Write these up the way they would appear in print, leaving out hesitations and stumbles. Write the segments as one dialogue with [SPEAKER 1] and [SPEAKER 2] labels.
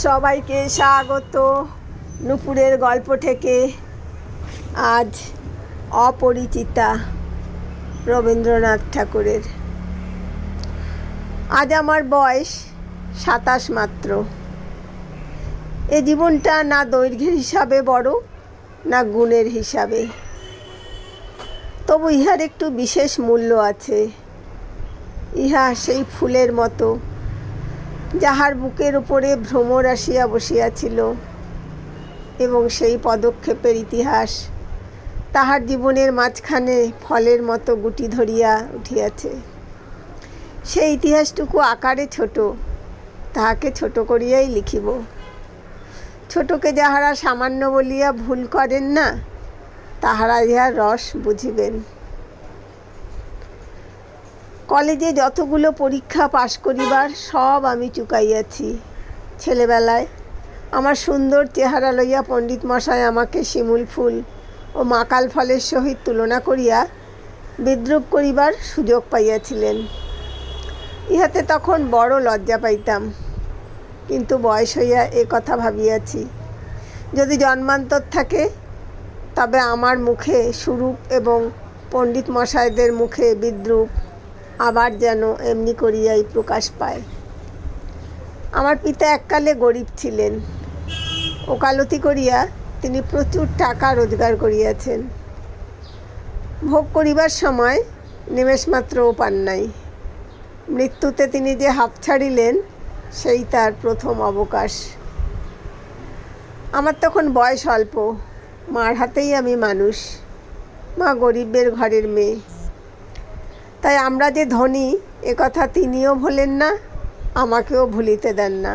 [SPEAKER 1] সবাইকে স্বাগত নুপুরের গল্প থেকে। আজ অপরিচিতা রবীন্দ্রনাথ ঠাকুরের। আজ আমার বয়স 27 মাত্র। এ জীবনটা না দৈর্ঘ্যের হিসাবে বড়, না গুণের হিসাবে, তবু ইহার একটু বিশেষ মূল্য আছে। ইহা সেই ফুলের মতো যাহার বুকের উপরে ভ্রমর আসিয়া বসিয়াছিল, এবং সেই পদক্ষেপের ইতিহাস তাহার জীবনের মাঝখানে ফলের মতো গুটি ধরিয়া উঠিয়াছে। সেই ইতিহাসটুকু আকারে ছোট, তাহাকে ছোট করিয়াই লিখিব। ছোটকে যাহারা সামান্য বলিয়া ভুল করেন না, তাহারা ইহার রস বুঝিবেন। কলেজে যতগুলো পরীক্ষা পাশ করিবার সব আমি চুকাইয়াছি। ছেলেবেলায় আমার সুন্দর চেহারা লইয়া পণ্ডিত মশাই আমাকে শিমুল ফুল ও মাকাল ফলের সহিত তুলনা করিয়া বিদ্রূপ করিবার সুযোগ পাইয়াছিলেন। ইহাতে তখন বড় লজ্জা পাইতাম, কিন্তু বয়স হইয়া এ কথা ভাবিয়াছি, যদি জন্মান্তর থাকে তবে আমার মুখে সুরূপ এবং পণ্ডিত মশাইদের মুখে বিদ্রূপ আবার যেন এমনি করিয়াই প্রকাশ পায়। আমার পিতা এককালে গরিব ছিলেন। ওকালতি করিয়া তিনি প্রচুর টাকা রোজগার করিয়াছেন। ভোগ করিবার সময় নিমেষমাত্রও পান নাই। মৃত্যুতে তিনি যে হাঁপ ছাড়িলেন, সেই তার প্রথম অবকাশ। আমার তখন বয়স অল্প। মার হাতেই আমি মানুষ। মা গরিবের ঘরের মেয়ে। তাই আমরা যে ধনী এ কথা তিনিও ভোলেন না, আমাকেও ভুলিতে দেন না।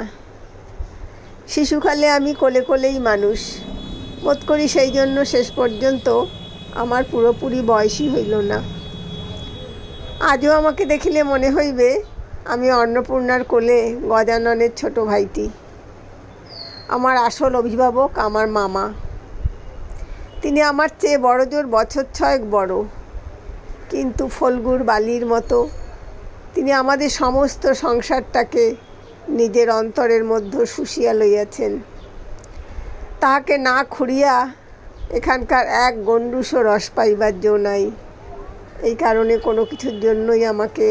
[SPEAKER 1] শিশুকালে আমি কোলে কোলেই মানুষ বোধ করি, সেই জন্য শেষ পর্যন্ত আমার পুরোপুরি বয়সই হইল না। আজও আমাকে দেখিলে মনে হইবে আমি অন্নপূর্ণার কোলে গজাননের ছোট ভাইটি। আমার আসল অভিভাবক আমার মামা। তিনি আমার চেয়ে বড় জোর বছর 6 বড়, কিন্তু ফল্গুর বালির মতো তিনি আমাদের সমস্ত সংসারটাকে নিজের অন্তরের মধ্যে শুষিয়া লইয়াছেন। তাহাকে না খুঁড়িয়া এখানকার এক গণ্ডূষও রস পাইবার জো নাই। এই কারণে কোনো কিছুর জন্যই আমাকে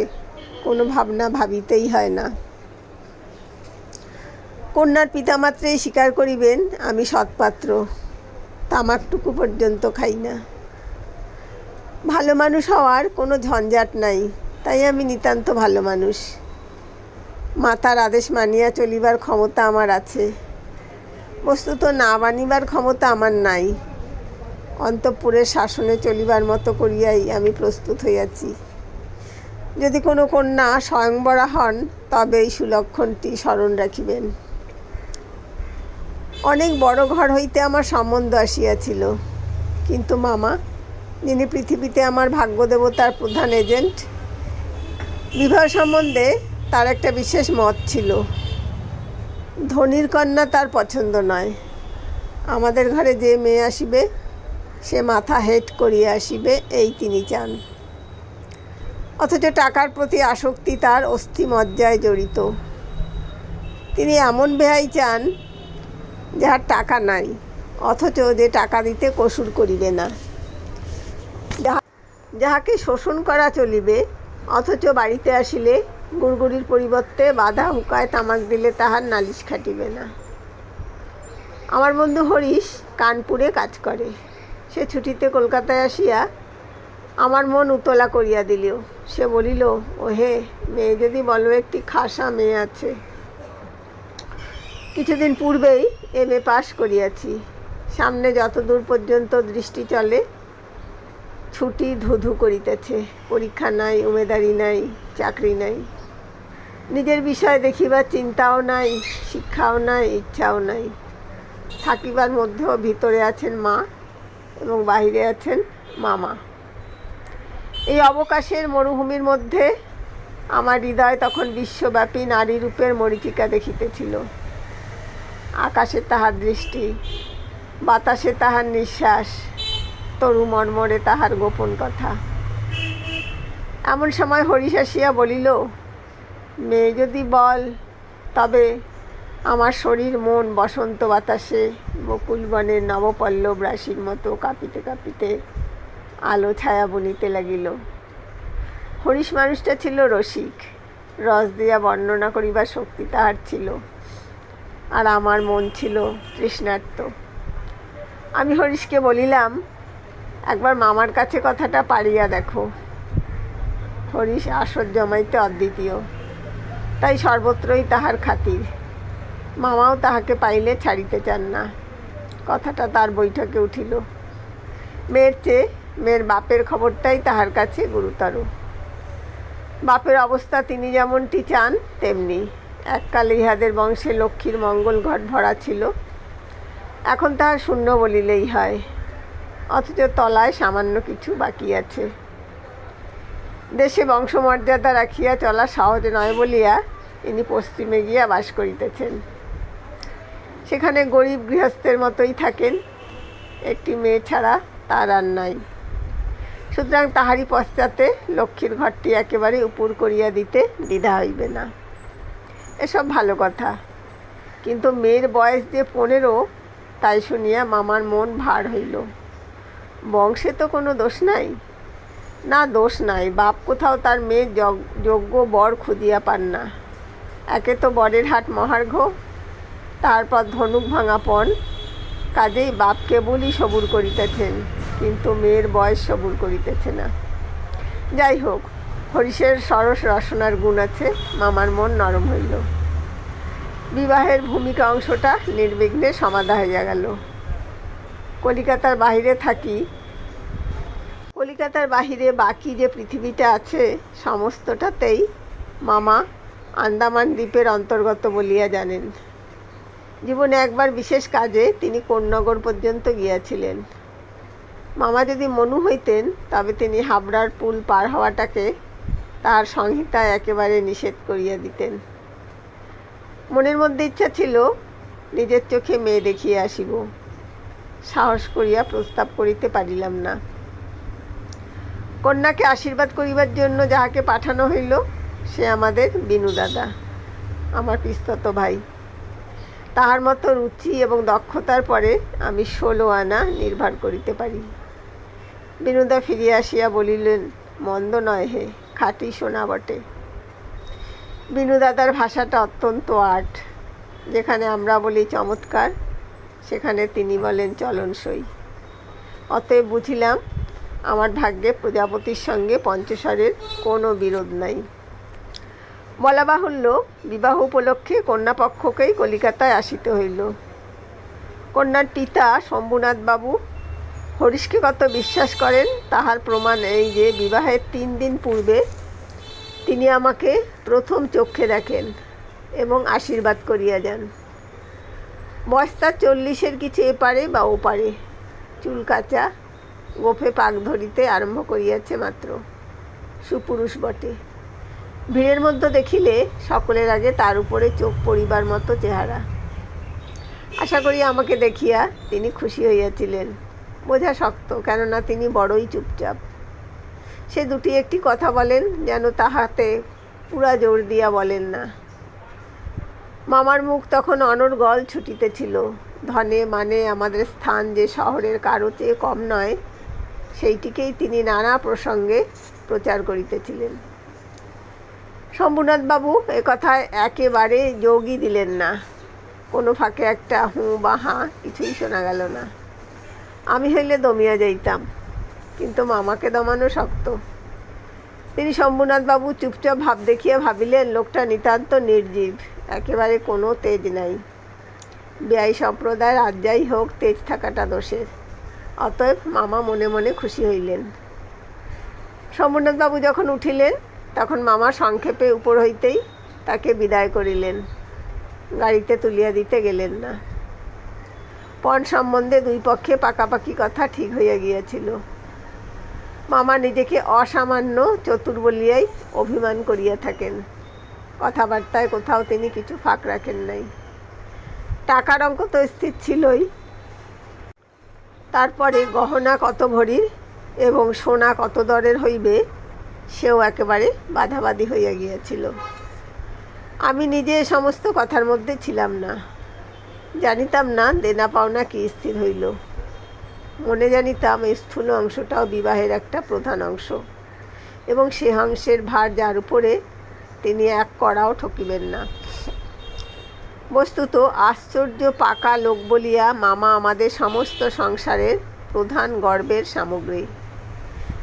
[SPEAKER 1] কোনো ভাবনা ভাবিতেই হয় না। কন্যার পিতামাত্রেই স্বীকার করিবেন আমি সৎপাত্র। তামাকটুকু পর্যন্ত খাই না। ভালো মানুষ হওয়ার কোনো ঝঞ্ঝাট নাই, তাই আমি নিতান্ত ভালো মানুষ। মাতার আদেশ মানিয়া চলিবার ক্ষমতা আমার আছে, বস্তুত না মানিবার ক্ষমতা আমার নাই। অন্তঃপুরের শাসনে চলিবার মতো করিয়াই আমি প্রস্তুত হইয়াছি। যদি কোনো কন্যা স্বয়ংবরা হন, তবে এই সুলক্ষণটি স্মরণ রাখিবেন। অনেক বড় ঘর হইতে আমার সম্বন্ধ আসিয়াছিল, কিন্তু মামা, যিনি পৃথিবীতে আমার ভাগ্যদেবতার প্রধান এজেন্ট, বিবাহ সম্বন্ধে তার একটা বিশেষ মত ছিল। ধনীর কন্যা তার পছন্দ নয়। আমাদের ঘরে যে মেয়ে আসিবে সে মাথা হেট করিয়া আসিবে, এই তিনি চান। অথচ টাকার প্রতি আসক্তি তার অস্থিমজ্জায় জড়িত। তিনি এমন বেহাই চান যাহার টাকা নাই, অথচ যে টাকা দিতে কসুর করিবে না। যাহাকে শোষণ করা চলিবে, অথচ বাড়িতে আসিলে গুড়গুড়ির পরিবর্তে বাধা হুকায় তামাক দিলে তাহার নালিশ খাটিবে না। আমার বন্ধু হরিশ কানপুরে কাজ করে। সে ছুটিতে কলকাতায় আসিয়া আমার মন উতলা করিয়া দিল। সে বলিল, ওহে মেয়ে, যদি বলো একটি খাসা মেয়ে আছে। কিছুদিন পূর্বেই MA পাশ করিয়াছি। সামনে যত দূর পর্যন্ত দৃষ্টি চলে ছুটি ধুধু করিতেছে। পরীক্ষা নাই, উমেদারি নাই, চাকরি নাই। নিজের বিষয় দেখিবার চিন্তাও নাই, শিক্ষাও নাই, ইচ্ছাও নাই। থাকিবার মধ্যেও ভিতরে আছেন মা এবং বাহিরে আছেন মামা। এই অবকাশের মরুভূমির মধ্যে আমার হৃদয় তখন বিশ্বব্যাপী নারী রূপের মরীচিকা দেখিতেছিল। আকাশে তাহার দৃষ্টি, বাতাসে তাহার নিঃশ্বাস, তরু মর্মরে তাহার গোপন কথা। এমন সময় হরিশ আসিয়া বলিল, মেয়ে যদি বল, তবে আমার শরীর মন বসন্ত বাতাসে বকুল বনের নবপল্লব রাশির মতো কাঁপিতে কাঁপিতে আলো ছায়া বনিতে লাগিল। হরিশ মানুষটা ছিল রসিক, রস দিয়া বর্ণনা করিবার শক্তি তাহার ছিল, আর আমার মন ছিল তৃষ্ণার্ত। আমি হরিশকে বলিলাম, একবার মামার কাছে কথাটা পাড়িয়া দেখো। হরিশ আসর জমাইতে অদ্বিতীয়, তাই সর্বত্রই তাহার খাতির। মামাও তাহাকে পাইলে ছাড়িতে চান না। কথাটা তার বৈঠকে উঠিল। মেয়ের চেয়ে মেয়ের বাপের খবরটাই তাহার কাছে গুরুতর। বাপের অবস্থা তিনি যেমনটি চান তেমনি। এককালে ইহাদের বংশে লক্ষ্মীর মঙ্গল ঘট ভরা ছিল, এখন তাহার শূন্য বলিলেই হয়, অথচ তলায় সামান্য কিছু বাকি আছে। দেশে বংশমর্যাদা রাখিয়া চলা সহজ নয় বলিয়া ইনি পশ্চিমে গিয়া বাস করিতেছেন। সেখানে গরিব গৃহস্থের মতোই থাকেন, একটি মেয়ে ছাড়া তার আর নাই। সুতরাং তাহারই পশ্চাতে লক্ষ্মীর ঘরটি একেবারে উপুর করিয়া দিতে দ্বিধা হইবে না। এসব ভালো কথা, কিন্তু মেয়ের বয়স যে 15, তাই শুনিয়া মামার মন ভার হইল। বংশে তো কোনো দোষ নাই। না, দোষ নাই, বাপ কোথাও তার মেয়ের যোগ্য বর খুঁজিয়া পান না। একে তো বরের হাট মহার্ঘ, তারপর ধনুক ভাঙা পণ। কাজেই বাপ কেবলই সবুর করিতেছেন, কিন্তু মেয়ের বয়স সবুর করিতেছে না। যাই হোক, হরিশের সরস রসনার গুণ আছে। মামার মন নরম হইল। বিবাহের ভূমিকা অংশটা নির্বিঘ্নে সমাধা হইয়া গেল। কলিকাতার বাহিরে বাকি যে পৃথিবীটা আছে, সমস্তটাতেই মামা আন্দামান দ্বীপের অন্তর্গত বলিয়া জানেন। জীবনে একবার বিশেষ কাজে তিনি কোন্নগর পর্যন্ত গিয়াছিলেন। মামা যদি মনু হইতেন, তবে তিনি হাবড়ার পুল পার হওয়াটাকে তার সংহিতায় একেবারে নিষেধ করিয়া দিতেন। মনের মধ্যে ইচ্ছা ছিল নিজের চোখে মেয়ে দেখিয়া আসিব। সাহস করিয়া প্রস্তাব করিতে পারিলাম না। কন্যাকে আশীর্বাদ করিবার জন্য যাহাকে পাঠানো হইল, সে আমাদের বিনু দাদা, আমার পিস্তত ভাই। তাহার মতো রুচি এবং দক্ষতার পরে আমি 16 আনা নির্ভর করিতে পারি। বিনুদা ফিরিয়া আসিয়া বলিলেন, মন্দ নয় হে, খাঁটি সোনা বটে। বিনু দাদার ভাষাটা অত্যন্ত আট। যেখানে আমরা বলি চমৎকার, সেখানে তিনি বলেন চলনসই। অতএব বুঝিলাম আমার ভাগ্যে প্রজাপতির সঙ্গে পঞ্চস্বরের কোনো বিরোধ নাই। বলা বাহুল্য, বিবাহ উপলক্ষে কন্যাপক্ষকেই কলিকাতায় আসিতে হইল। কন্যার পিতা শম্ভুনাথ বাবু হরিশকে কত বিশ্বাস করেন তাহার প্রমাণ এই যে, বিবাহের 3 দিন পূর্বে তিনি আমাকে প্রথম চক্ষে দেখেন এবং আশীর্বাদ করিয়া যান। বয়স তার 40-এর কিছু এপারে বা ওপারে, চুল কাঁচা, গোফে পাক ধরিতে আরম্ভ করিয়াছে মাত্র। সুপুরুষ বটে। ভিড়ের মধ্যে দেখিলে সকলের আগে তার উপরে চোখ পড়িবার মতো চেহারা। আশা করি আমাকে দেখিয়া তিনি খুশি হইয়াছিলেন। বোঝা শক্ত, কেননা তিনি বড়ই চুপচাপ। সে দুটি একটি কথা বলেন, যেন তাহাতে পুরা জোর দিয়া বলেন না। মামার মুখ তখন অনর্গল ছুটিতেছিল। ধনে মানে আমাদের স্থান যে শহরের কারো চেয়ে কম নয়, সেইটিকেই তিনি নানা প্রসঙ্গে প্রচার করিতেছিলেন। শম্ভুনাথ বাবু একথায় একেবারে যোগই দিলেন না। কোনো ফাঁকে একটা হুঁ বা হাঁ কিছুই শোনা গেল না। আমি হইলে দমিয়া যাইতাম, কিন্তু মামাকে দমানো শক্ত। তিনি শম্ভুনাথ বাবু চুপচাপ ভাব দেখিয়া ভাবিলেন, লোকটা নিতান্ত নির্জীব, একেবারে কোনো তেজ নাই। বেয়াই সম্প্রদায়ের আর যাই হোক, তেজ থাকাটা দোষের। অতএব মামা মনে মনে খুশি হইলেন। শম্ভুনাথ বাবু যখন উঠিলেন, তখন মামা সংক্ষেপে উপর হইতেই তাকে বিদায় করিলেন। গাড়িতে তুলিয়া দিতে গেলেন না। পণ সম্বন্ধে 2 পক্ষে পাকাপাকি কথা ঠিক হইয়া গিয়াছিল। মামা নিজেকে অসামান্য চতুর বলিয়াই অভিমান করিয়া থাকেন। কথাবার্তায় কোথাও তিনি কিছু ফাঁক রাখেন নাই। টাকার অঙ্ক তো স্থির ছিলই, তারপরে গহনা কত ভরির এবং সোনা কত দরের হইবে, সেও একেবারে বাধাবাধি হইয়া গিয়াছিল। আমি নিজে এ সমস্ত কথার মধ্যে ছিলাম না, জানিতাম না দেনা পাওনা কি স্থির হইল। মনে জানিতাম এই স্থূল অংশটাও বিবাহের একটা প্রধান অংশ, এবং সে অংশের ভার যার উপরে তিনি এক কড়াও ঠকিবেন না। বস্তুত আশ্চর্য পাকা লোক বলিয়া মামা আমাদের সমস্ত সংসারের প্রধান গর্বের সামগ্রী।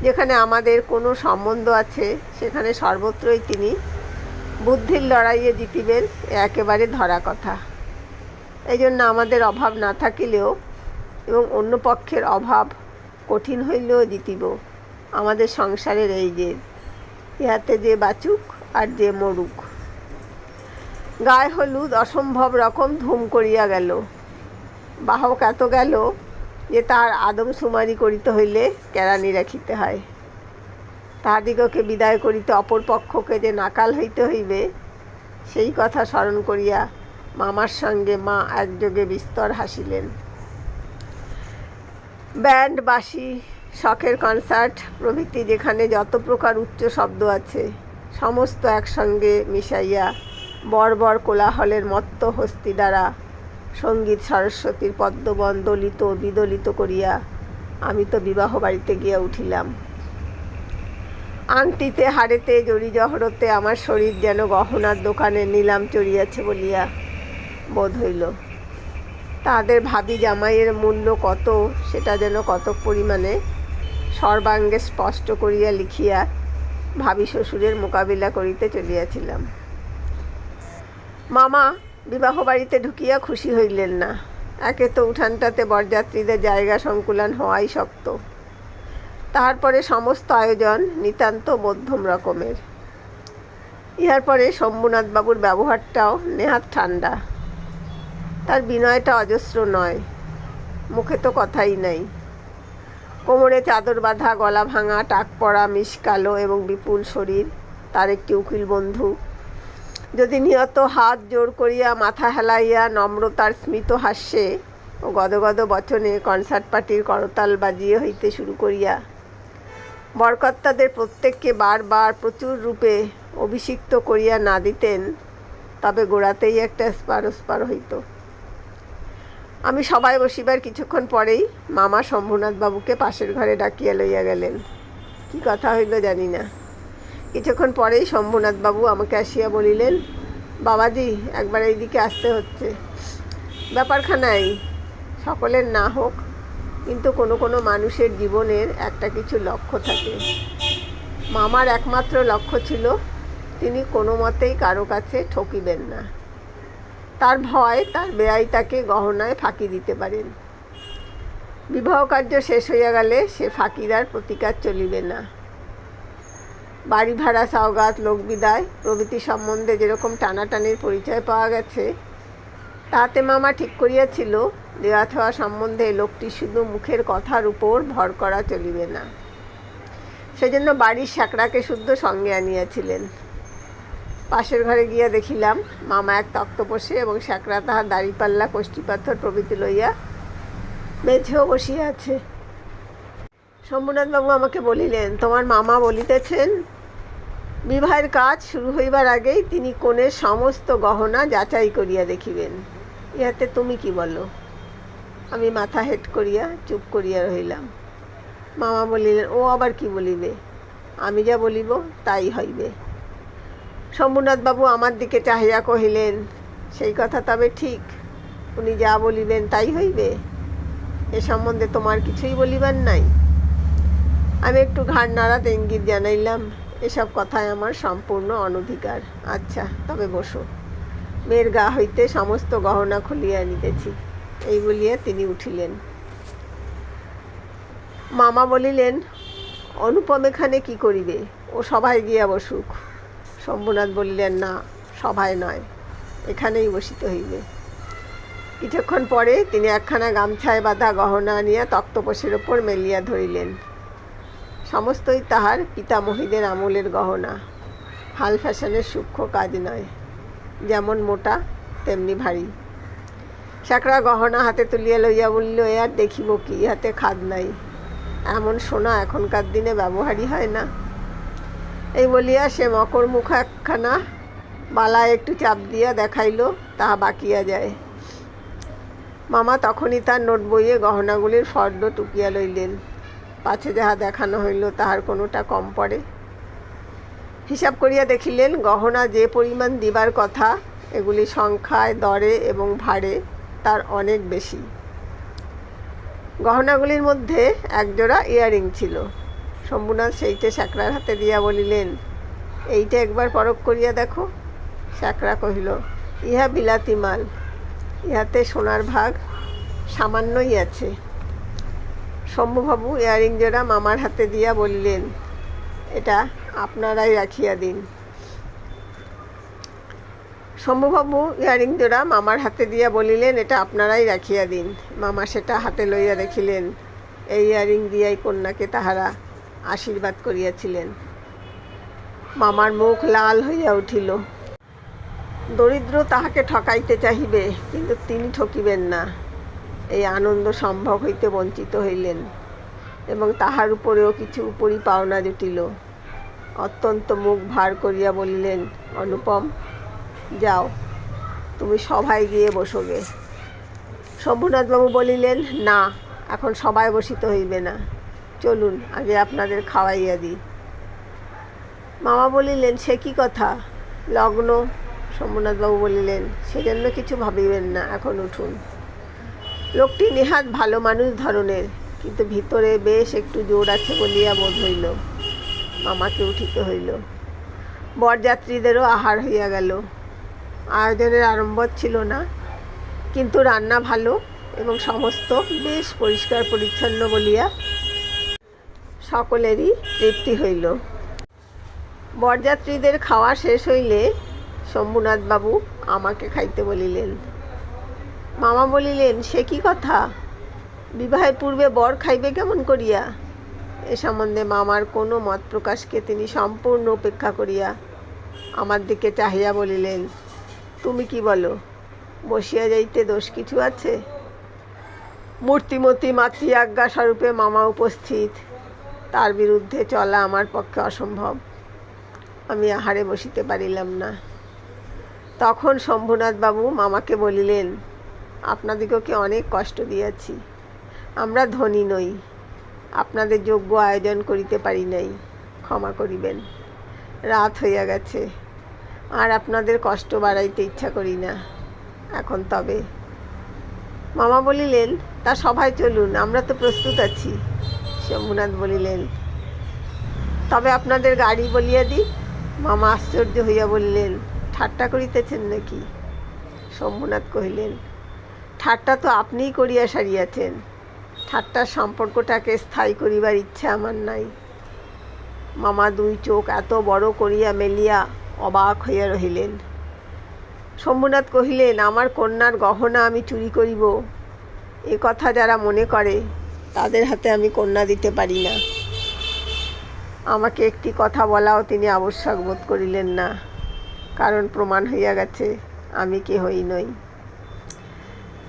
[SPEAKER 1] যেখানে আমাদের কোনো সম্বন্ধ আছে সেখানে সর্বত্রই তিনি বুদ্ধির লড়াইয়ে জিতিবেন, একেবারে ধরা কথা। এই জন্য আমাদের অভাব না থাকিলেও এবং অন্য পক্ষের অভাব কঠিন হইলেও জিতিব আমাদের সংসারের এই যে ইহাতে যে বাঁচুক আর যে মরুক। গায়ে হলুদ অসম্ভব রকম ধুম করিয়া গেল। বাহক এত গেল যে তার আদমশুমারি করিতে হইলে কেরানি রাখিতে হয়। তাহাদিগকে বিদায় করিতে অপর পক্ষকে যে নাকাল হইতে হইবে সেই কথা স্মরণ করিয়া মামার সঙ্গে মা একযোগে বিস্তর হাসিলেন। ব্যান্ড, বাঁশি, শখের কনসার্ট প্রভৃতি যেখানে যত প্রকার উচ্চ শব্দ আছে সমস্ত একসঙ্গে মিশাইয়া বর্বর কোলাহলের মত্ত হস্তি দ্বারা সঙ্গীত সরস্বতীর পদ্মবন দলিত বিদলিত করিয়া আমি তো বিবাহ বাড়িতে গিয়া উঠিলাম। আংটিতে, হাড়েতে, জড়ি জহরতে আমার শরীর যেন গহনার দোকানে নিলাম চড়িয়াছে বলিয়া বোধ হইল। তাদের ভাবি জামাইয়ের মূল্য কত সেটা যেন কতক পরিমাণে সর্বাঙ্গে স্পষ্ট করিয়া লিখিয়া ভাবি শ্বশুরের মোকাবিলা করিতে চলিয়াছিলাম। মামা বিবাহ বাড়িতে ঢুকিয়া খুশি হইলেন না। একে তো উঠানটাতে বরযাত্রীদের জায়গা সংকুলান হওয়াই শক্ত, তাহার পরে সমস্ত আয়োজন নিতান্ত মধ্যম রকমের। ইহার পরে শম্ভুনাথবাবুর ব্যবহারটাও নেহাত ঠান্ডা। তার বিনয়টা অজস্র নয়, মুখে তো কথাই নাই। কোমরে চাদর বাঁধা, গলা ভাঙা, টাক পড়া, মিশকালো এবং বিপুল শরীর তার একটি উকিল বন্ধু যদি নিয়ত হাত জোর করিয়া মাথা হেলাইয়া নম্রতার স্মিত হাস্যে ও গদগদ বচনে কনসার্ট পার্টির করতাল বাজিয়ে হইতে শুরু করিয়া বরকর্তাদের প্রত্যেককে বারবার প্রচুর রূপে অভিষিক্ত করিয়া না দিতেন, তবে গোড়াতেই একটা স্পার হইত। আমি সবাই বসিবার কিছুক্ষণ পরেই মামা শম্ভুনাথবাবুকে পাশের ঘরে ডাকিয়া লইয়া গেলেন। কি কথা হইল জানি না। কিছুক্ষণ পরেই শম্ভুনাথবাবু আমাকে আসিয়া বলিলেন, বাবাজি একবার এইদিকে আসতে হচ্ছে। ব্যাপারখানাই সকলের না হোক, কিন্তু কোনো কোনো মানুষের জীবনের একটা কিছু লক্ষ্য থাকে। মামার একমাত্র লক্ষ্য ছিল তিনি কোনো মতেই কারো কাছে ঠকিবেন না। তার ভয় তার বেয়াই তাকে গহনায় ফাঁকি দিতে পারেন। বিবাহ কার্য শেষ হইয়া গেলে সে ফাঁকির আর প্রতিকার চলিবে না। বাড়ি ভাড়া, সওগাত, লোকবিদায় প্রভৃতি সম্বন্ধে যেরকম টানাটানির পরিচয় পাওয়া গেছে, তাতে মামা ঠিক করিয়াছিল দেওয়া থাওয়া সম্বন্ধে লোকটি শুধু মুখের কথার উপর ভর করা চলিবে না। সেজন্য বাড়ির শ্যাকরাকে শুদ্ধ সঙ্গে আনিয়াছিলেন। পাশের ঘরে গিয়া দেখিলাম মামা এক তক্তপোষে এবং শ্যাকরা তাহার দাড়িপাল্লা, কষ্টিপাথর প্রভৃতি লইয়া মেঝেও বসিয়া আছে। শম্ভুনাথবাবু আমাকে বলিলেন, তোমার মামা বলিতেছেন বিবাহের কাজ শুরু হইবার আগেই তিনি কনের সমস্ত গহনা যাচাই করিয়া দেখিবেন। ইহাতে তুমি কি বলো? আমি মাথা হেট করিয়া চুপ করিয়া রহিলাম। মামা বলিলেন, ও আবার কি বলিবে? আমি যা বলিব তাই হইবে। শম্ভুনাথবাবু আমার দিকে চাহিয়া কহিলেন, সেই কথা তবে ঠিক? উনি যা বলিবেন তাই হইবে? এ সম্বন্ধে তোমার কিছুই বলিবার নাই? আমি একটু ঘাড় নাড়াতে ইঙ্গিত জানাইলাম, এসব কথায় আমার সম্পূর্ণ অনধিকার। আচ্ছা তবে বসো, মেয়ের গা হইতে সমস্ত গহনা খুলিয়া আনিতেছি। এই বলিয়া তিনি উঠিলেন। মামা বলিলেন, অনুপম এখানে কি করিবে? ও সভায় গিয়া বসুক। শম্ভুনাথ বলিলেন, না, সভায় নয়, এখানেই বসিতে হইবে। কিছুক্ষণ পরে তিনি একখানা গামছায় বাঁধা গহনা আনিয়া তক্তপোষের ওপর মেলিয়া ধরিলেন। সমস্তই তাহার পিতামহীদের আমলের গহনা, হাল ফ্যাশনের সূক্ষ্ম কাজ নয়, যেমন মোটা তেমনি ভারী। শ্যাকরা গহনা হাতে তুলিয়া লইয়া বলিল, এ আর দেখিব কি, ইহাতে খাদ নাই, এমন সোনা এখনকার দিনে ব্যবহারই হয় না। এই বলিয়া সে মকর মুখ একখানা বালায় একটু চাপ দিয়া দেখাইল তাহা বাকিয়া যায়। মামা তখনই তার নোট বইয়ে গহনাগুলির ফর্দ টুকিয়া লইলেন, পাছে যাহা দেখানো হইল তাহার কোনোটা কম পড়ে। হিসাব করিয়া দেখিলেন গহনা যে পরিমাণ দিবার কথা এগুলি সংখ্যায়, দরে এবং ভারে তার অনেক বেশি। গহনাগুলির মধ্যে একজোড়া ইয়ারিং ছিল। শম্ভুনাথ সেইটে স্যাকরার হাতে দিয়া বলিলেন, এইটা একবার পরখ করিয়া দেখো। স্যাকরা কহিল, ইহা বিলাতি মাল, ইহাতে সোনার ভাগ সামান্যই আছে। শম্ভুবাবু ইয়ারিং জোড়া মামার হাতে দিয়া বলিলেন, এটা আপনারাই রাখিয়া দিন। শম্ভুবাবু ইয়ারিং জোড়া মামার হাতে দিয়া বলিলেন, এটা আপনারাই রাখিয়া দিন। মামা সেটা হাতে লইয়া দেখিলেন এই ইয়ারিং দিয়াই কন্যাকে তাহারা আশীর্বাদ করিয়াছিলেন। মামার মুখ লাল হইয়া উঠিল। দরিদ্র তাহাকে ঠকাইতে চাহিবে, কিন্তু তিনি ঠকিবেন না, এই আনন্দ সম্ভব হইতে বঞ্চিত হইলেন এবং তাহার উপরেও কিছু উপরি পাওনা জুটিল। অত্যন্ত মুখ ভার করিয়া বলিলেন, অনুপম, যাও, তুমি সভায় গিয়ে বসোগে। শম্ভুনাথবাবু বলিলেন, না, এখন সবাই বসিতে হইবে না, চলুন আগে আপনাদের খাওয়াইয়া দিই। মামা বলিলেন, সে কি কথা, লগ্ন। শম্ভুনাথবাবু বলিলেন, সেজন্য কিছু ভাবিবেন না, এখন উঠুন। লোকটি নেহাত ভালো মানুষ ধরনের, কিন্তু ভিতরে বেশ একটু জোর আছে বলিয়া বোধ হইল। মামাকে উঠিতে হইল। বরযাত্রীদেরও আহার হইয়া গেল। আয়োজনের আড়ম্বর ছিল না, কিন্তু রান্না ভালো এবং সমস্ত বেশ পরিষ্কার পরিচ্ছন্ন বলিয়া সকলেরই তৃপ্তি হইল। বরযাত্রীদের খাওয়া শেষ হইলে শম্ভুনাথবাবু আমাকে খাইতে বলিলেন। মামা বলিলেন, সে কি কথা, বিবাহের পূর্বে বর খাইবে কেমন করিয়া? এ সম্বন্ধে মামার কোনো মত প্রকাশকে তিনি সম্পূর্ণ উপেক্ষা করিয়া আমার দিকে চাহিয়া বলিলেন, তুমি কি বলো, বসিয়া যাইতে দোষ কিছু আছে? মূর্তিমতী মাতৃ আজ্ঞা স্বরূপে মামা উপস্থিত, তার বিরুদ্ধে চলা আমার পক্ষে অসম্ভব। আমি আহারে বসিতে পারিলাম না। তখন শম্ভুনাথবাবু মামাকে বলিলেন, আপনাদিগকে অনেক কষ্ট দিয়াছি, আমরা ধনী নই, আপনাদের যোগ্য আয়োজন করিতে পারি নাই, ক্ষমা করিবেন। রাত হইয়া গেছে, আর আপনাদের কষ্ট বাড়াইতে ইচ্ছা করি না। এখন তবে। মামা বলিলেন, তা সভায় চলুন, আমরা তো প্রস্তুত আছি। শম্ভুনাথ বলিলেন, তবে আপনাদের গাড়ি বলিয়া দিই। মামা আশ্চর্য হইয়া বলিলেন, ঠাট্টা করিতেছেন নাকি? শম্ভুনাথ কহিলেন, ঠাট্টা তো আপনিই করিয়া সারিয়াছেন, ঠাট্টার সম্পর্কটাকে স্থায়ী করিবার ইচ্ছা আমার নাই। মামা দুই চোখ এত বড় করিয়া মেলিয়া অবাক হইয়া রহিলেন। শম্ভুনাথ কহিলেন, আমার কন্যার গহনা আমি চুরি করিব, এ কথা যারা মনে করে তাদের হাতে আমি কন্যা দিতে পারি না। আমাকে একটি কথা বলাও তিনি আবশ্যক বোধ করিলেন না, কারণ প্রমাণ হইয়া গেছে আমি কেহই নই।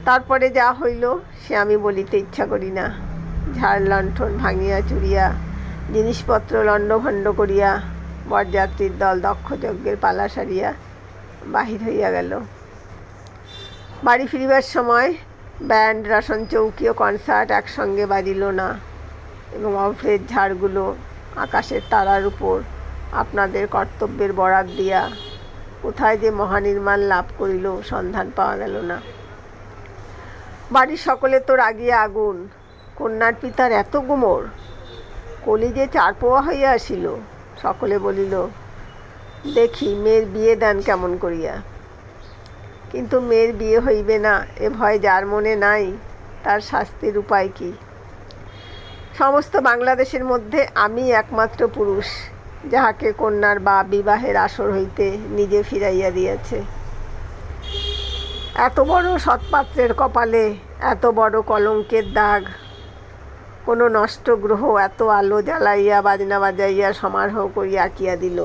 [SPEAKER 1] তারপরে যা হইল সে আমি বলিতে ইচ্ছা করি না। ঝাড় লণ্ঠন ভাঙিয়া চুরিয়া জিনিসপত্র লণ্ডভণ্ড করিয়া বরযাত্রীর দল দক্ষযজ্ঞের পালা সারিয়া বাহির হইয়া গেল। বাড়ি ফিরিবার সময় ব্যান্ড, রাসন চৌকি ও কনসার্ট একসঙ্গে বাজিল না, এবং অভ্রের ঝাড়গুলো আকাশের তারার উপর আপনাদের কর্তব্যের বরাত দিয়া কোথায় যে মহানির্মাণ লাভ করিল সন্ধান পাওয়া গেল না। বাড়ির সকলে তো রাগিয়া আগুন। কন্যার পিতার এত গুমর, কলিজে চারপোয়া হইয়া আসিল। সকলে বলিল, দেখি মেয়ের বিয়ে দেন কেমন করিয়া। কিন্তু মেয়ের বিয়ে হইবে না এ ভয় যার মনে নাই, তার শাস্তির উপায় কি? সমস্ত বাংলাদেশের মধ্যে আমি একমাত্র পুরুষ যাহাকে কন্যার বা বিবাহের আসর হইতে নিজে ফিরাইয়া দিয়েছে। এত বড় সৎপাত্রের কপালে এত বড় কলঙ্কের দাগ কোনো নষ্ট গ্রহ এত আলো জ্বালাইয়া বাজনা বাজাইয়া সমারোহ করিয়া আঁকিয়া দিল।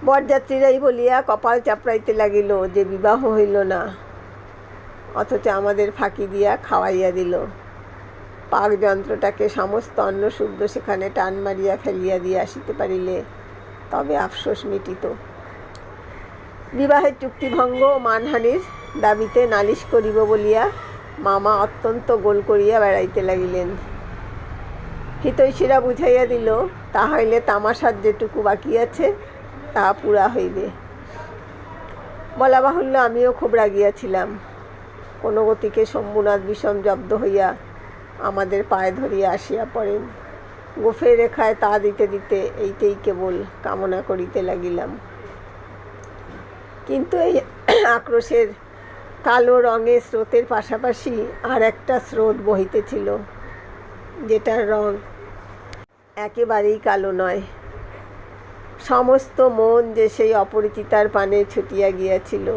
[SPEAKER 1] বরযাত্রীরাই বলিয়া কপাল চাপড়াইতে লাগিল যে বিবাহ হইল না, অথচ আমাদের ফাঁকি দিয়া খাওয়াইয়া দিল। পাক যন্ত্রটাকে সমস্ত অন্ন শুদ্ধ সেখানে টান মারিয়া ফেলিয়া দিয়া আসিতে পারিলে তবে আফসোস মিটিত। বিবাহের চুক্তিভঙ্গ ও মানহানির দাবিতে নালিশ করিব বলিয়া মামা অত্যন্ত গোল করিয়া বেড়াইতে লাগিলেন। হিতৈষীরা বুঝাইয়া দিল, তাহাইলে তামাশার যেটুকু বাকি আছে তাহা পুরা হইবে। বলা বাহুল্য, আমিও খুব রাগিয়াছিলাম। কোনো গতিকে শম্ভুনাথ বিষম জব্দ হইয়া আমাদের পায়ে ধরিয়া আসিয়া পড়েন। গোফের রেখায় তা দিতে দিতে এইটেই কেবল কামনা করিতে লাগিলাম। কিন্তু এই আক্রোশের কালো রঙের স্রোতের পাশাপাশি আর একটা স্রোত বহিতেছিল, যেটার রং একেবারেই কালো নয়। সমস্ত মন যে সেই অপরিচিতার পানে ছুটিয়া গিয়াছিল,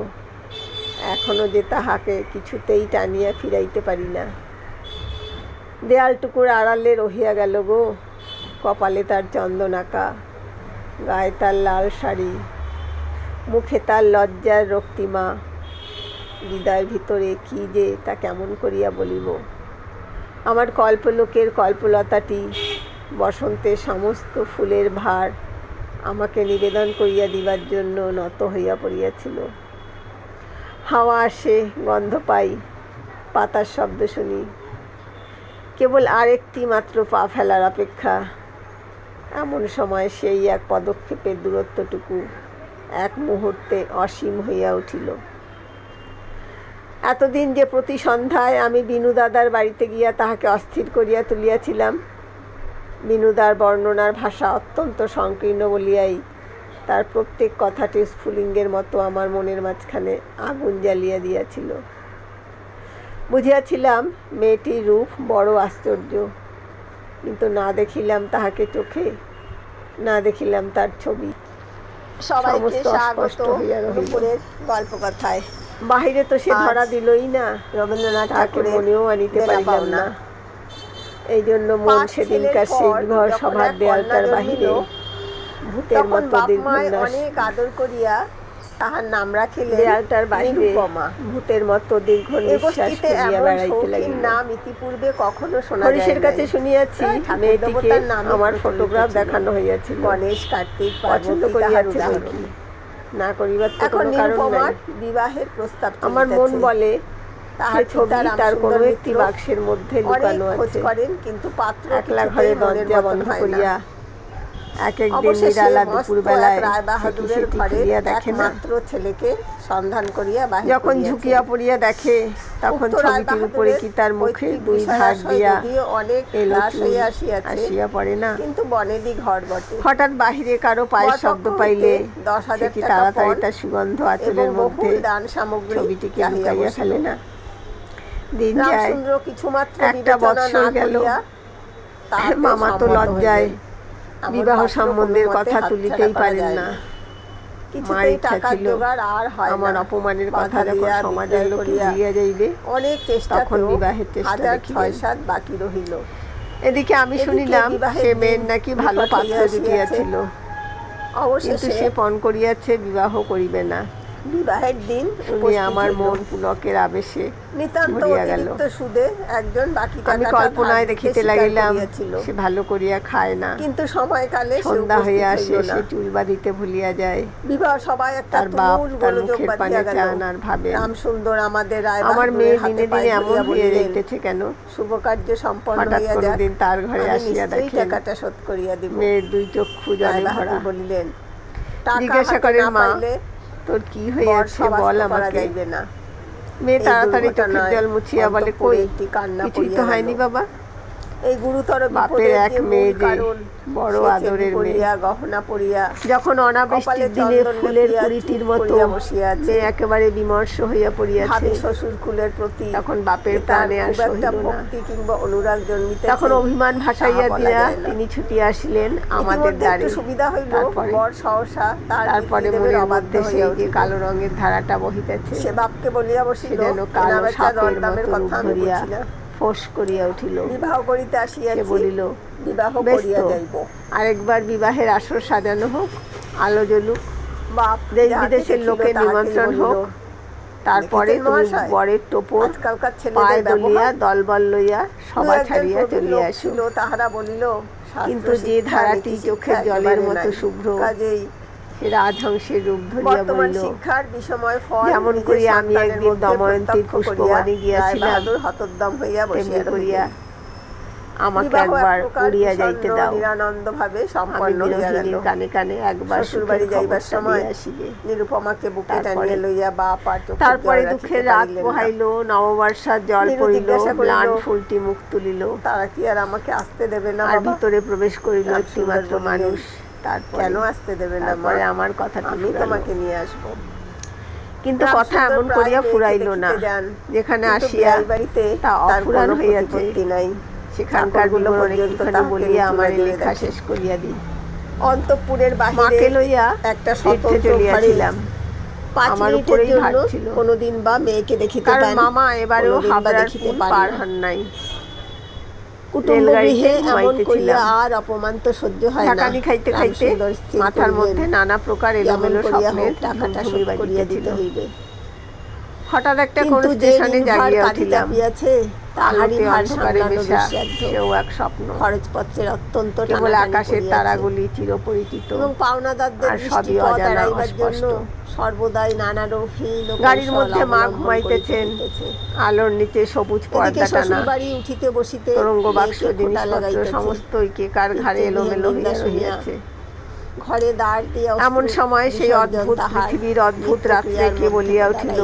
[SPEAKER 1] এখনো যে তাহাকে কিছুতেই টানিয়া ফিরাইতে পারি না। দেয়ালটুকুর আড়ালে রহিয়া গেল গো। কপালে তার চন্দন আঁকা, গায়ে তার লাল শাড়ি, মুখে তার লজ্জার রক্তিমা। হৃদয়ের ভিতরে কি যে তা কেমন করিয়া বলিব। আমার কল্পলোকের কল্পলতাটি বসন্তের সমস্ত ফুলের ভার আমাকে নিবেদন করিয়া দিবার জন্য নত হইয়া পড়িয়াছিল। হাওয়া আসে, গন্ধ পাই, পাতার শব্দ শুনি, কেবল আরেকটি মাত্র পা ফেলার অপেক্ষা। এমন সময় সেই এক পদক্ষেপের দূরত্বটুকু এক মুহূর্তে অসীম হইয়া উঠিল। এতদিন যে প্রতি সন্ধ্যায় আমি বিনু দাদার বাড়িতে গিয়া তাহাকে অস্থির করিয়া তুলিয়াছিলাম, বিনুদার বর্ণনার ভাষা অত্যন্ত সংকীর্ণ বলিয়াই তার প্রত্যেক কথাটি স্ফুলিঙ্গের মতো আমার মনের মাঝখানে আগুন জ্বালিয়া দিয়াছিল। বুঝিয়াছিলাম মেয়েটির রূপ বড় আশ্চর্য, কিন্তু না দেখিলাম তাহাকে চোখে, না দেখিলাম তার ছবি। সমস্ত অস্পষ্ট হইয়া রহিল। গল্প কথায় বাহিরে তো সে ধরা দিলই না, রবীন্দ্রনাথ ঠাকুর মনেও আনিতে পারিলাম না। এই জন্য মন সেদিনকার সেই বিবাহ সভার দেয়ালটার বাহিরে ভূতের মতো দীর্ঘনিশ্বাস, অনেক আদর করিয়া তাহার নাম রাখিলে দেয়ালটার বাহিরে ভূতের মতো দীর্ঘ নিঃশ্বাস ফেলিয়া বেড়াইতে লাগিল। নাম ইতিপূর্বে কখনো শোনা যায় নাই। হরিশের কাছে শুনিয়াছি মেয়েটিকে আমার ফটোগ্রাফ দেখানো হইয়াছিল। গণেশ, কার্তিক, পছন্দ করিয়াছে বৈকি, না করিবার তো কোনো কারণ নাই। বিবাহের প্রস্তাব আমার মন বলে সে ছবি তার কোনো একটি বাক্সের মধ্যে লুকানো আছে। কিন্তু পাত্র একলা ঘরে দরজা বন্ধ করিয়া এক একদিন নিরালা দুপুরবেলায় রায়বাহাদুরের ঘরে একমাত্র ছেলেকে সন্ধান করিয়া যখন ঝুঁকিয়া পড়িয়া দেখে, তখন ছবিটির উপরে কি তার মুখের দুই ধার দিয়া অনেক লাশ হইয়া আসিয়া পড়ে না। কিন্তু বনেদি ঘর বটে। হঠাৎ বাহিরে কারো পায়ের শব্দ পাইলে 10,000 টাকা তাড়াতাড়ি তার সুগন্ধ আঁচলের মধ্যে দান সামগ্রী ছবিটিকে লুকাইয়া ফেলে না। দিন যায়, একটা বৎসর গেল, মামা তো লজ্জায় বিবাহ সম্বন্ধের কথা তুলিতেই পারেন না। মার ইচ্ছা ছিল আমার অপমানের কথা যখন সমাজের লোকে ভুলিয়া যাইবে, অনেক চেষ্টা, তখন বিবাহের চেষ্টা 6-7 বাকি রহিল। এদিকে আমি শুনিলাম সে মেয়ের নাকি ভালো পাত্র জুটিয়াছিল, কিন্তু সে পণ করিয়াছে বিবাহ করিবে না। বিবাহের দিন শুনি আমার মন পুলকের আবেশে ভরিয়া গেল। আমি কল্পনায় দেখিতে লাগিলাম সে ভালো করিয়া খায় না, কিন্তু সময়কালে সন্ধ্যা হইয়া আসে, সে চুল বাঁধিতে ভুলিয়া যায়। বিবাহ সবাই তার বাপ তার মুখের পানে চান আর ভাবে রামসুন্দর আমাদের আমার মেয়ে দিনে দিনে এমন হইয়া যাইতেছে কেন। শুভ কার্য সম্পন্ন হইয়া যায়, দিন তার ঘরে আসিয়া দেখে টাকাটা শোধ করিয়া দিব। মেয়ের দুই চক্ষু জলে ভরা। বলিলেন, জিজ্ঞাসা করেন, মা তোর কি হয়েছে বল আমাকে। মেয়ে তাড়াতাড়ি চোখের জল মুছিয়া বলে, কই কিছুই তো হয়নি বাবা। এই গুরুতর বাপের এক মেয়ে যে বড় আদরের মেয়ে, গহনা পরিয়া যখন অনাবৃষ্টির দিনে ফুলের কুড়িটির মতো মেয়ে একেবারে বিমর্ষ হইয়া পড়িয়াছে, শ্বশুর কুলের প্রতি তখন বাপের প্রাণে আর সহিল না, কিংবা অনুরাগ জন্মিতে তখন অভিমান ভাসাইয়া দিয়া তিনি ছুটিয়া আসিলেন আমাদের দ্বারে। সুবিধা হইল, বর সহসা তারপরে মনের মধ্যে সেই যে কালো রঙের ধারাটা বহিতেছে, সে বাপকে বলিয়া বসিল যেন কালো সাপের মতো ধরিয়া ফোঁস করিয়া উঠিল। বিবাহ করিতে আসিয়াছি, বলিল বিবাহ করিয়া যাইব, আরেকবার বিবাহের আসর সাজানো হোক, আলো জ্বলুক, দেশ বিদেশের লোকের নিমন্ত্রণ হোক, তারপরে তুমি বরের টোপর পায়ে দলিয়া দলবল লইয়া সভা ছাড়িয়া চলিয়া আসিল। তাহারা বলিল, কিন্তু যে ধারাটি চোখের জলের মতো শুভ্র, কাজেই সে রাজহংসের রূপ ধরিয়া বলিল, শিক্ষার বিষময় ফল যেমন করিয়া আমি একদিন দময়ন্তীর পুষ্পবনে গিয়াছিলাম, হতোদ্যম হইয়া বসিয়া করিয়া আমাকে একবার উড়িয়া যাইতে দাও। নিরানন্দভাবে সম্পন্ন হইয়া গেল। কানে কানে একবার শ্বশুরবাড়ি যাইবার সময় আসিবে। নিরুপমাকে বুকে টানিয়া লইয়া বা পা চোখে তারপরে দুঃখের রাত পোহাইল, নববর্ষার জল পড়িল, ম্লান ফুলটি মুখ তুলিল। তারা কি আর আমাকে আসতে দেবে না? আর ভিতরে প্রবেশ করিল একটিমাত্র মানুষ। তারপর কেন আসতে দেবে না? পরে আমার কথা আমি তোমাকে নিয়ে আসব। কিন্তু কথা এমন করিয়া ফুরাইল না। যেখানে আসিয়া বাড়িতে তা অফুরান হইয়াছে নাই। সেখানকার গুলো অনেকখানি বলিয়া আমার লেখা শেষ করিয়া দিই। অন্তঃপুরের বাহিরে লইয়া একটা তীর্থে চলিয়াছিলাম। 5 মিনিটের জন্য কোনোদিন বা মেয়েকে দেখিতে পাই, মামা এবারেও হাবড়ার পুল পার হন নাই। কুটুম্বগৃহে এমন করিয়া আর অপমান তো সহ্য হয় না। ঢাকানি খাইতে খাইতে মাথার মধ্যে নানা প্রকার এলোমেলো স্বপ্নের টাকাটা শোধ করিয়া দিতে হইবে। হঠাৎ একটা কোন স্টেশনে জাগিয়া উঠিলাম। তাহারই ভার সামলানো দুঃসাধ্য। সেও এক স্বপ্ন। খরচপত্রের অত্যন্ত কেবল আকাশের তারাগুলি চিরপরিচিত এবং পাওনাদারদের দৃষ্টি পথ এড়াইবার জন্য সর্বদাই নানা রঙহীন গাড়ির মধ্যে মা ঘুমাইতেছেন। আলোর নিচে সবুজ পর্দা টানা। বাড়ি উঠিতে বসিতে তরঙ্গ বাক্স জিনিসপত্র সমস্তই কেকার ঘাড়ে এলোমেলো হইয়া রহিয়াছে। ঘরে দাঁড় দিয়া এমন সময় সেই অদ্ভুত পৃথিবীর অদ্ভুত রাত্রে কে বলিয়া উঠিল,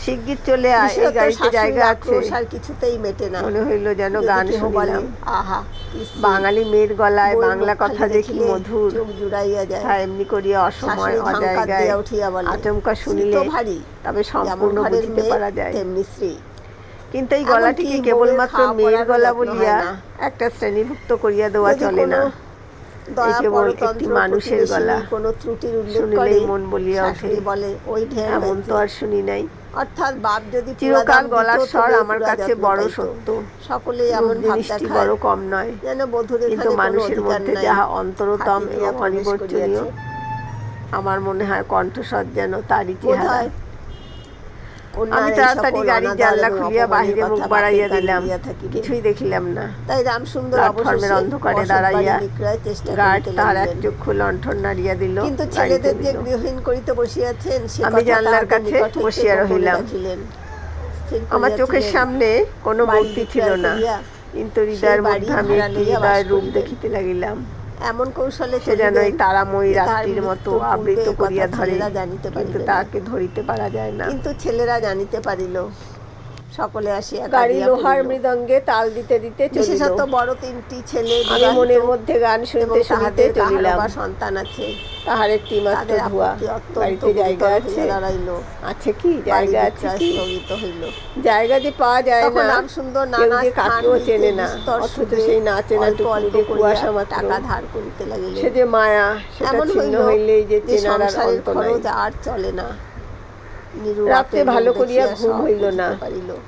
[SPEAKER 1] শিগগির চলে আয়, এই গাড়িতে জায়গা আছে। আর কিছুতেই মেটে না। মনে হইল যেন গান শুনিলাম। আহা, বাঙালি মেয়ের গলায় বাংলা কথা যে কি মধুর, চোখ জুড়াইয়া যায়। হ্যাঁ, এমনি করিয়া অসময় অজায়গায় আচমকা শুনিলে তবে সম্পূর্ণ বুঝিতে পারা যায় তেমনি শ্রী। কিন্তু এই গলাটিকে কেবলমাত্র মেয়ের গলা বলিয়া একটা শ্রেণীভুক্ত করিয়া দেওয়া চলে না। কেবল একটি মানুষের গলা। কোনো ত্রুটির উল্লেখ করে মন বলিয়া ওঠে, বলে ওই ঢের এমন তো আর শুনি নাই। অর্থাৎ বাপ যদি চিরকাল গলার স্বর আমার কাছে বড় সত্য। সকলেই এমন ভাব দেখায়, বড় কম নয় যেন বধূদের, কিন্তু মানুষের মধ্যে যাহা অন্তরতম এবং অনিবর্চনীয়, আমার মনে হয় কণ্ঠস্বর যেন তারই চেহারা। আমি তাড়াতাড়ি গাড়ির জানলা খুলিয়া বাহিরে মুখ বাড়াইয়া দিলাম। কিছুই দেখিলাম না। তাই রামসুন্দর প্ল্যাটফর্মের অন্ধকারে দাঁড়াইয়া গার্ড তাহার এক চক্ষু লণ্ঠন নাড়িয়া দিল। কিন্তু ছেলেদের যে গৃহহীন করিতে বসিয়াছেন, আমি জানলার কাছে বসিয়া রহিলাম। আমার চোখের সামনে কোনো মূর্তি ছিল না, কিন্তু হৃদয়ের মধ্যে আমি একটি হৃদয়ের রূপ দেখিতে লাগিলাম। এমন কৌশলে সে যেন এই তারাময়ী রাত্রির মতো আবৃত করিয়া ধরে, কিন্তু তাকে ধরিতে পারা যায় না। কিন্তু ছেলেরা জানিতে পারিল। সকলে আসিয়া গাড়ি লোহার মৃদঙ্গে তাল দিতে দিতে চলিল। বিশেষত বড় 3টি ছেলে। আমি মনের মধ্যে গান শুনতে শুনতে চলিলাম। সন্তান আছে, তাহার একটি মাত্র ধোঁয়া। গাড়িতে জায়গা আছে? আছে কি জায়গা? আছে কি? স্থগিত হইল। জায়গা যে পাওয়া যায় না। রামসুন্দর নানা কাকেও চেনে না, অথচ সেই না চেনা টুকুরে কুয়াশা মাত্র টাকা ধার করিতে লাগিল। সে যে মায়া, সেটা ছিন্ন হইলেই যে চেনার অন্ত নাই। আর চলে না। রাতে ভালো করিয়া ঘুম হইল না।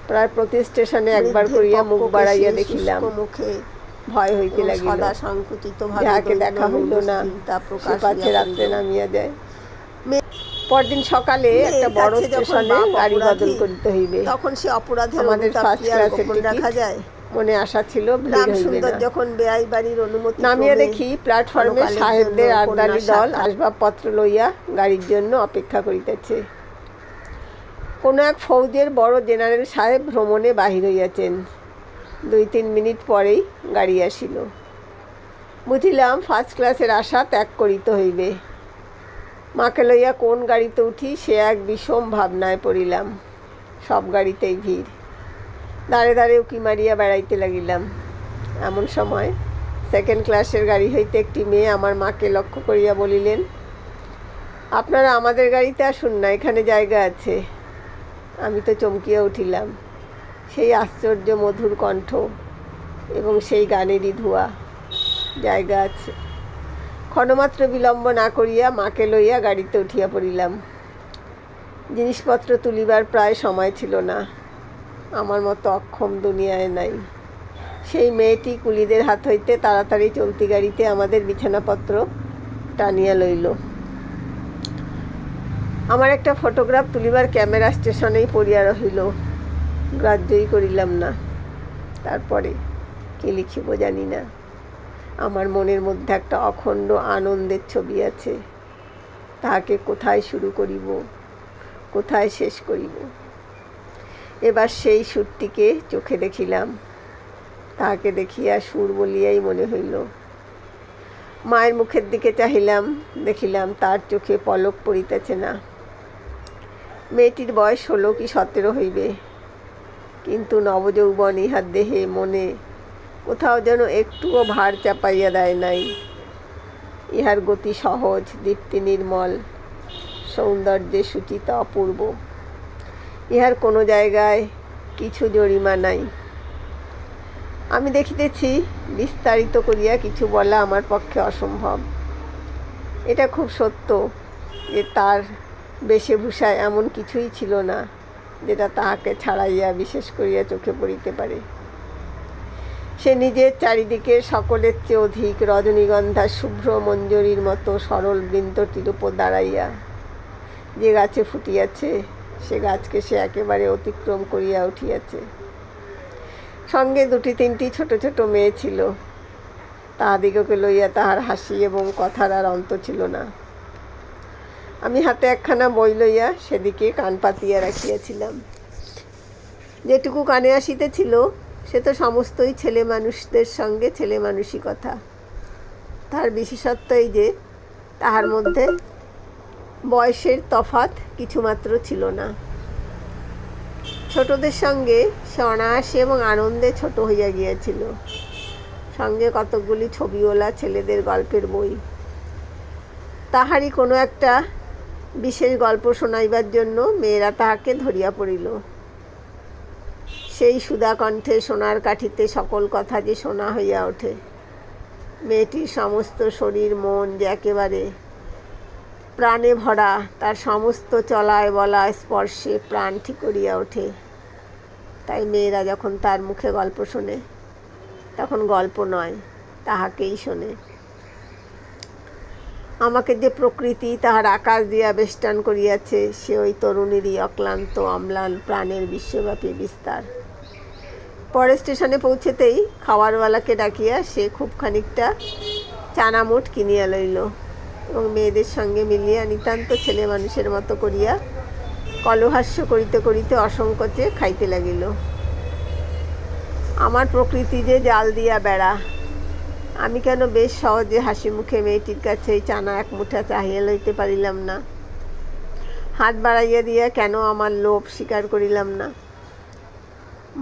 [SPEAKER 1] প্রায় প্রতি স্টেশনে একবার করিয়া মুখ বাড়াইয়া দেখিলাম। মুখে ভয় হইতে লাগিল। যাহাকে দেখা হইল না, সে পাছে রাত্রে নামিয়া যায়। পরদিন সকালে একটা বড় স্টেশনে গাড়ি বদল করিতে হইবে। তখন সে অপরাধের আমাদের ফার্স্ট ক্লাসের রাখা যায়। মনে আশা ছিল রামসুন্দর যখন বেয়াই বাড়ির অনুমতি নামিয়ে দেখি প্ল্যাটফর্মে সাহেবদের আর্দালি দল আসবাবপত্র লইয়া গাড়ির জন্য অপেক্ষা করিতেছে। কোনো এক ফৌজের বড় জেনারেল সাহেব ভ্রমণে বাহির হইয়াছেন। 2-3 মিনিট পরেই গাড়ি আসিল। বুঝিলাম ফার্স্ট ক্লাসের আশা ত্যাগ করিতে হইবে। মাকে লইয়া কোন গাড়িতে উঠি সে এক বিষম ভাবনায় পড়িলাম। সব গাড়িতেই ভিড়। দাঁড়ে দাঁড়ে উকি মারিয়া বেড়াইতে লাগিলাম। এমন সময় 2nd ক্লাসের গাড়ি হইতে একটি মেয়ে আমার মাকে লক্ষ্য করিয়া বলিলেন, আপনারা আমাদের গাড়িতে আসুন না, এখানে জায়গা আছে। আমি তো চমকিয়া উঠিলাম। সেই আশ্চর্য মধুর কণ্ঠ এবং সেই গানেরই ধোঁয়া। জায়গা আছে। ক্ষণমাত্র বিলম্ব না করিয়া মাকে লইয়া গাড়িতে উঠিয়া পড়িলাম। জিনিসপত্র তুলিবার প্রায় সময় ছিল না। আমার মতো অক্ষম দুনিয়ায় নাই। সেই মেয়েটি কুলিদের হাত হইতে তাড়াতাড়ি চলতি গাড়িতে আমাদের বিছানাপত্র টানিয়া লইল। আমার একটা ফটোগ্রাফ তুলিবার ক্যামেরা স্টেশনেই পড়িয়া রহিল। গ্রাহ্যই করিলাম না। তারপরে কি লিখিব জানি না। আমার মনের মধ্যে একটা অখণ্ড আনন্দের ছবি আছে। তাহাকে কোথায় শুরু করিব, কোথায় শেষ করিব। এবার সেই সুরটিকে চোখে দেখিলাম, তাহাকে দেখিয়া সুর বলিয়াই মনে হইল। মায়ের মুখের দিকে চাহিলাম, দেখিলাম তার চোখে পলক পড়িতেছে না। মেয়েটির বয়স 16 কি 17 হইবে, কিন্তু নবযৌবন ইহার দেহে মনে কোথাও যেন একটুও ভার চাপাইয়া দেয় নাই। ইহার গতি সহজ, দীপ্তি নির্মল, সৌন্দর্যে সুচিতা অপূর্ব। ইহার কোনো জায়গায় কিছু জরিমা নাই। আমি দেখিতেছি, বিস্তারিত করিয়া কিছু বলা আমার পক্ষে অসম্ভব। এটা খুব সত্য যে তার বেশভূষায় এমন কিছুই ছিল না যেটা তাহাকে ছাড়াইয়া বিশেষ করিয়া চোখে পড়িতে পারে। সে নিজের চারিদিকে সকলের চেয়ে অধিক রজনীগন্ধার শুভ্র মঞ্জরীর মতো সরল বৃন্তটির উপর দাঁড়াইয়া যে গাছে ফুটিয়াছে, সে গাছকে সে একেবারে অতিক্রম করিয়া উঠিয়াছে। সঙ্গে 2-3টি ছোট ছোট মেয়ে ছিল। তাহাদিগকে লইয়া তাহার হাসি এবং কথার আর অন্ত ছিল না। আমি হাতে একখানা বই লইয়া সেদিকে কান পাতিয়া রাখিয়াছিলাম। যেটুকু কানে আসিতেছিল সে তো সমস্তই ছেলে মানুষদের সঙ্গে ছেলে মানুষই কথা। তার বিশেষত্ব এই যে তাহার মধ্যে বয়সের তফাৎ কিছুমাত্র ছিল না। ছোটদের সঙ্গে সে অনায়াসে এবং আনন্দে ছোট হইয়া গিয়াছিল। সঙ্গে কতকগুলি ছবিওয়ালা ছেলেদের গল্পের বই। তাহারই কোনো একটা বিশেষ গল্প শোনাইবার জন্য মেয়েরা তাহাকে ধরিয়া পড়িল। সেই সুধা কণ্ঠে সোনার কাঠিতে সকল কথা যে শোনা হইয়া ওঠে। মেয়েটির সমস্ত শরীর মন যে একেবারে প্রাণে ভরা, তার সমস্ত চলায় বলায় স্পর্শে প্রাণ ঠিক করিয়া ওঠে। তাই মেয়েরা যখন তার মুখে গল্প শোনে, তখন গল্প নয়, তাহাকেই শোনে। আমাকে যে প্রকৃতি তাহার আকাশ দিয়া বেষ্টন করিয়াছে, সে ওই তরুণীরই অক্লান্ত অম্লান প্রাণের বিশ্বব্যাপী বিস্তার। পরে স্টেশনে পৌঁছেতেই খাওয়ারওয়ালাকে ডাকিয়া সে খুব খানিকটা চানামুট কিনিয়া লইল এবং মেয়েদের সঙ্গে মিলিয়া নিতান্ত ছেলে মানুষের মতো করিয়া কলহাস্য করিতে করিতে অসংকোচে খাইতে লাগিল। আমার প্রকৃতি যে জাল দিয়া বেড়া। আমি কেন বেশ সহজে হাসি মুখে মেয়েটির কাছে এই চানা এক মুঠা চাহিয়া লইতে পারিলাম না? হাত বাড়াইয়া দিয়া কেন আমার লোভ স্বীকার করিলাম না?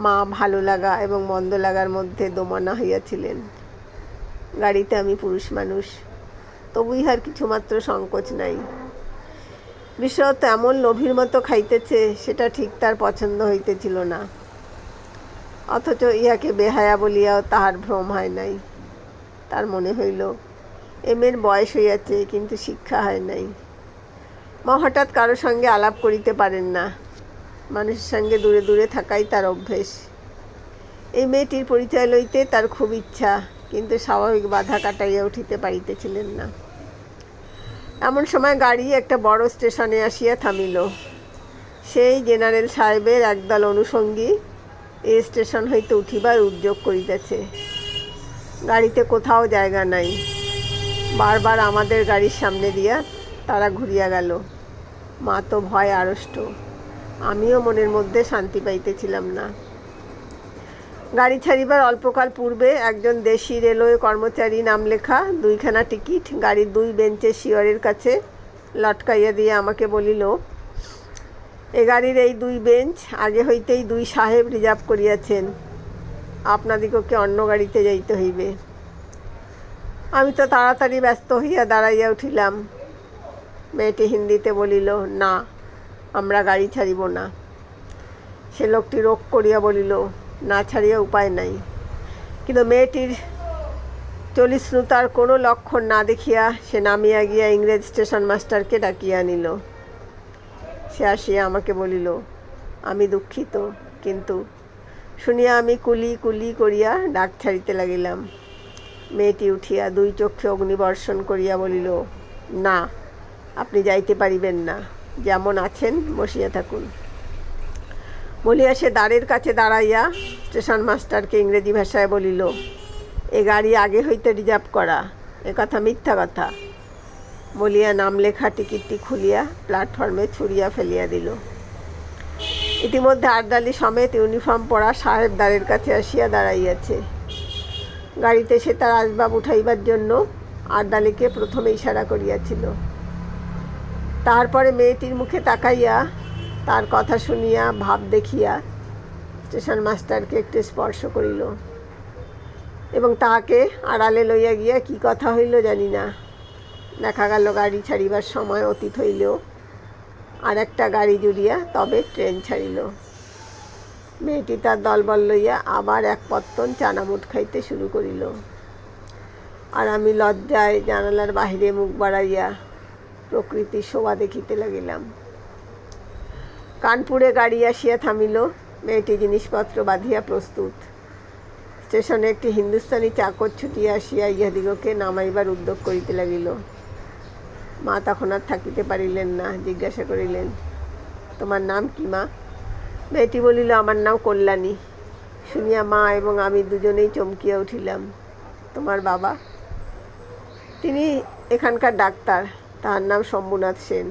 [SPEAKER 1] মা ভালো লাগা এবং মন্দ লাগার মধ্যে দোমনা হইয়াছিলেন। গাড়িতে আমি পুরুষ মানুষ, তবু ইহার কিছুমাত্র সংকোচ নাই। বিশেষত এমন লোভীর মতো খাইতেছে, সেটা ঠিক তার পছন্দ হইতেছিল না। অথচ ইহাকে বেহায়া বলিয়াও তাহার ভ্রম হয় নাই। তার মনে হইল মেয়ের বয়স হইয়াছে, কিন্তু শিক্ষা হয় নাই। মা হঠাৎ কারো সঙ্গে আলাপ করিতে পারেন না। মানুষের সঙ্গে দূরে দূরে থাকাই তার অভ্যেস। এই মেয়েটির পরিচয় লইতে তার খুব ইচ্ছা, কিন্তু স্বাভাবিক বাধা কাটাইয়া উঠিতে পারিতেছিলেন না। এমন সময় গাড়ি একটা বড় স্টেশনে আসিয়া থামিল। সেই জেনারেল সাহেবের একদল অনুষঙ্গী এই স্টেশন হইতে উঠিবার উদ্যোগ করিতেছে। গাড়িতে কোথাও জায়গা নাই। বারবার আমাদের গাড়ির সামনে দিয়া তারা ঘুরিয়া গেল। মা তো ভয় আড়ষ্ট, আমিও মনের মধ্যে শান্তি পাইতেছিলাম না। গাড়ি ছাড়িবার অল্পকাল পূর্বে একজন দেশি রেলওয়ে কর্মচারী নাম লেখা 2খানা টিকিট গাড়ির 2 বেঞ্চের শিয়রের কাছে লটকাইয়া দিয়ে আমাকে বলিল, এ গাড়ির এই 2 বেঞ্চ আগে হইতেই 2 সাহেব রিজার্ভ করিয়াছেন, আপনাদিগকে অন্য গাড়িতে যাইতে হইবে। আমি তো তাড়াতাড়ি ব্যস্ত হইয়া দাঁড়াইয়া উঠিলাম। মেয়েটি হিন্দিতে বলিল, না, আমরা গাড়ি ছাড়িব না। সে লোকটি রোগ করিয়া বলিল, না ছাড়িয়া উপায় নাই। কিন্তু মেয়েটির চলিষ্ণুতার কোনো লক্ষণ না দেখিয়া সে নামিয়া গিয়া ইংরেজ স্টেশন মাস্টারকে ডাকিয়া আনিল। সে আসিয়া আমাকে বলিল, আমি দুঃখিত, কিন্তু শুনিয়া আমি কুলি কুলি করিয়া ডাক ছাড়িতে লাগিলাম। মেয়েটি উঠিয়া 2 চক্ষে অগ্নিবর্ষণ করিয়া বলিল, না, আপনি যাইতে পারিবেন না, যেমন আছেন বসিয়া থাকুন। বলিয়া সে দ্বারের কাছে দাঁড়াইয়া স্টেশন মাস্টারকে ইংরেজি ভাষায় বলিল, এ গাড়ি আগে হইতে রিজার্ভ করা, এ কথা মিথ্যা কথা। বলিয়া নাম লেখা টিকিটটি খুলিয়া প্ল্যাটফর্মে ছুড়িয়া ফেলিয়া দিল। ইতিমধ্যে আর্দালি সমেত ইউনিফর্ম পরা সাহেব দ্বারের কাছে আসিয়া দাঁড়াইয়াছে। গাড়িতে সে তার আসবাব উঠাইবার জন্য আর্দালিকে প্রথমে ইশারা করিয়াছিল। তারপরে মেয়েটির মুখে তাকাইয়া তার কথা শুনিয়া ভাব দেখিয়া স্টেশন মাস্টারকে একটু স্পর্শ করিল এবং তাহাকে আড়ালে লইয়া গিয়া কি কথা হইল জানি না। দেখা গেল গাড়ি ছাড়িবার সময় অতীত হইলেও আর একটা গাড়ি জুড়িয়া তবে ট্রেন ছাড়িল। মেয়েটি তার দলবল লইয়া আবার এক পত্তন চানামুট খাইতে শুরু করিল, আর আমি লজ্জায় জানালার বাহিরে মুখ বাড়াইয়া প্রকৃতির শোভা দেখিতে লাগিলাম। কানপুরে গাড়ি আসিয়া থামিল। মেয়েটি জিনিসপত্র বাঁধিয়া প্রস্তুত। স্টেশনে একটি হিন্দুস্তানি চাকর ছুটিয়া আসিয়া ইহাদিগকে নামাইবার উদ্যোগ করিতে লাগিল। মা তখন আর থাকিতে পারিলেন না, জিজ্ঞাসা করিলেন, তোমার নাম কি মা? মেয়েটি বলিল, আমার নাম কল্যাণী। শুনিয়া মা এবং আমি দুজনেই চমকিয়া উঠিলাম। তোমার বাবা? তিনি এখানকার ডাক্তার, তাহার নাম শম্ভুনাথ সেন।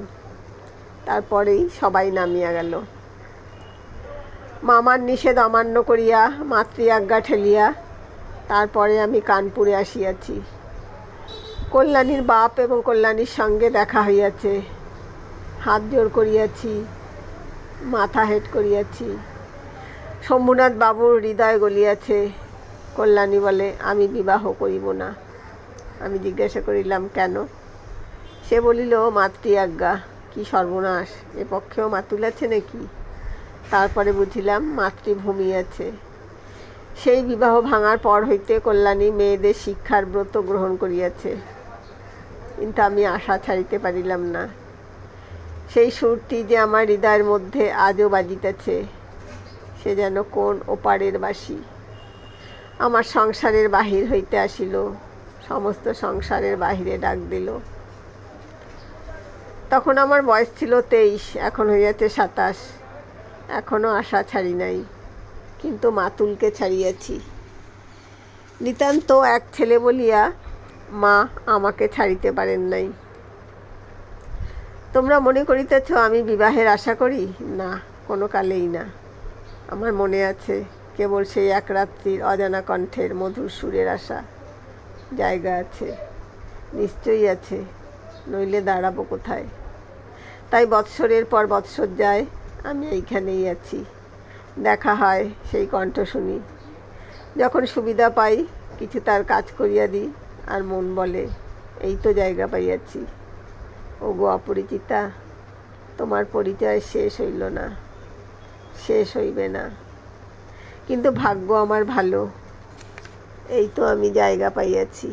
[SPEAKER 1] তারপরেই সবাই নামিয়া গেল। মামার নিষেধ অমান্য করিয়া মাতৃ আজ্ঞা ঠেলিয়া তারপরে আমি কানপুরে আসিয়াছি। কল্যাণীর বাপ এবং কল্যাণীর সঙ্গে দেখা হইয়াছে। হাত জোড় করিয়াছি, মাথা হেঁট করিয়াছি। শম্ভুনাথ বাবুর হৃদয় গলিয়াছে। কল্যাণী বলে, আমি বিবাহ করিব না। আমি জিজ্ঞাসা করিলাম, কেন? সে বলিল, মাতৃ আজ্ঞা। কি সর্বনাশ! এ পক্ষেও মাতুল আছে নাকি? তারপরে বুঝিলাম মাতৃভূমি আছে। সেই বিবাহ ভাঙার পর হইতে কল্যাণী মেয়েদের শিক্ষার ব্রত গ্রহণ করিয়াছে। কিন্তু আমি আশা ছাড়িতে পারিলাম না। সেই সুরটি যে আমার হৃদয়ের মধ্যে আজও বাজিতেছে, সে যেন কোন ওপারের বাসি। আমার সংসারের বাহির হইতে আসিল, সমস্ত সংসারের বাহিরে ডাক দিল। তখন আমার বয়স ছিল 23, এখন হইয়াছে 27। এখনও আশা ছাড়ি নাই, কিন্তু মাতুলকে ছাড়িয়াছি। নিতান্ত এক ছেলে বলিয়া মা আমাকে ছাড়িতে পারেন নাই। তোমরা মনে করিতেছ আমি বিবাহের আশা করি? না, কোনো কালেই না। আমার মনে আছে কেবল সেই এক রাত্রির অজানা কণ্ঠের মধুর সুরের আশা। জায়গা আছে, নিশ্চয়ই আছে, নইলে দাঁড়াবো কোথায়? তাই বৎসরের পর বৎসর যায়, আমি এইখানেই আছি। দেখা হয়, সেই কণ্ঠ শুনি। যখন সুবিধা পাই কিছু তার কাজ করিয়া দিই, আর মন বলে, এই তো জায়গা পাইয়াছি। ওগো অপরিচিতা, তোমার পরিচয় শেষ হইল না, শেষ হইবে না। কিন্তু ভাগ্য আমার ভালো, এই তো আমি জায়গা পাইয়াছি।